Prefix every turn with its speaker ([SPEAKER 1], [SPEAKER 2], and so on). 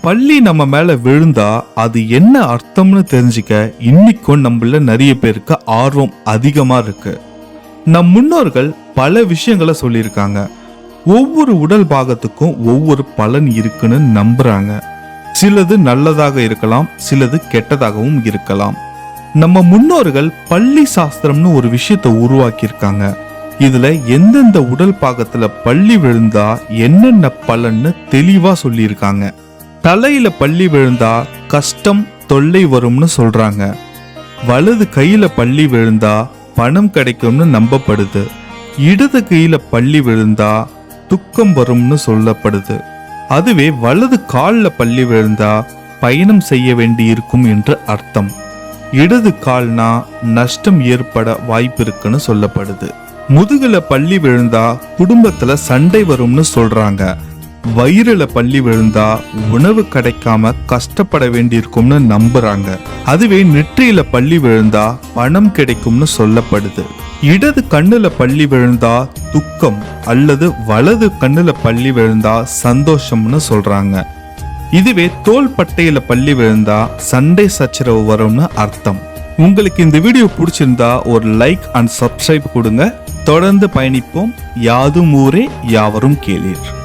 [SPEAKER 1] பள்ளி நம்ம மேல விழுந்தா அது என்ன அர்த்தம்னு தெரிஞ்சுக்க இன்னைக்கும் நம்மள நிறைய பேருக்கு ஆர்வம் அதிகமா இருக்கு. நம் முன்னோர்கள் பல விஷயங்களை சொல்லியிருக்காங்க. ஒவ்வொரு உடல் பாகத்துக்கும் ஒவ்வொரு பலன் இருக்குன்னு நம்புறாங்க. சிலது நல்லதாக இருக்கலாம், சிலது கெட்டதாகவும் இருக்கலாம். நம்ம முன்னோர்கள் பள்ளி சாஸ்திரம்னு ஒரு விஷயத்தை உருவாக்கியிருக்காங்க. இதுல எந்தெந்த உடல் பாகத்துல பள்ளி விழுந்தா என்னென்ன பலன்னு தெளிவா சொல்லியிருக்காங்க. தலையில பள்ளி விழுந்தா கஷ்டம் தொல்லை வரும்னு சொல்றாங்க. வலது கையில பள்ளி விழுந்தா பணம் கிடைக்கும்னு நம்பப்படுது. இடது கையில பள்ளி விழுந்தா துக்கம் வரும்னு சொல்லப்படுது. அதுவே வலது கால்ல பள்ளி விழுந்தா பயணம் செய்ய வேண்டி இருக்கும் என்று அர்த்தம். இடது கால்னா நஷ்டம் ஏற்பட வாய்ப்பு இருக்குன்னு சொல்லப்படுது. முதுகுல பள்ளி விழுந்தா குடும்பத்துல சண்டை வரும்னு சொல்றாங்க. வயிறுல பள்ளி விழுந்தா உணவு கிடைக்காம கஷ்டப்பட வேண்டியிருக்கும்னு நம்புறாங்க. அதுவே நெற்றியில பள்ளி விழுந்தா பணம் கிடைக்கும்னு சொல்லப்படுது. இடது கண்ணுல பள்ளி விழுந்தா துக்கம் அல்லது வலது கண்ணுல பள்ளி விழுந்தா சந்தோஷம்னு சொல்றாங்க. இதுவே தோள் பட்டையில பள்ளி விழுந்தா சண்டை சச்சரவு வரும்னு அர்த்தம். உங்களுக்கு இந்த வீடியோ பிடிச்சிருந்தா ஒரு லைக் அண்ட் சப்ஸ்கிரைப் கொடுங்க. தொடர்ந்து பயணிப்போம். யாதும் ஊரே யாவரும் கேளீர்.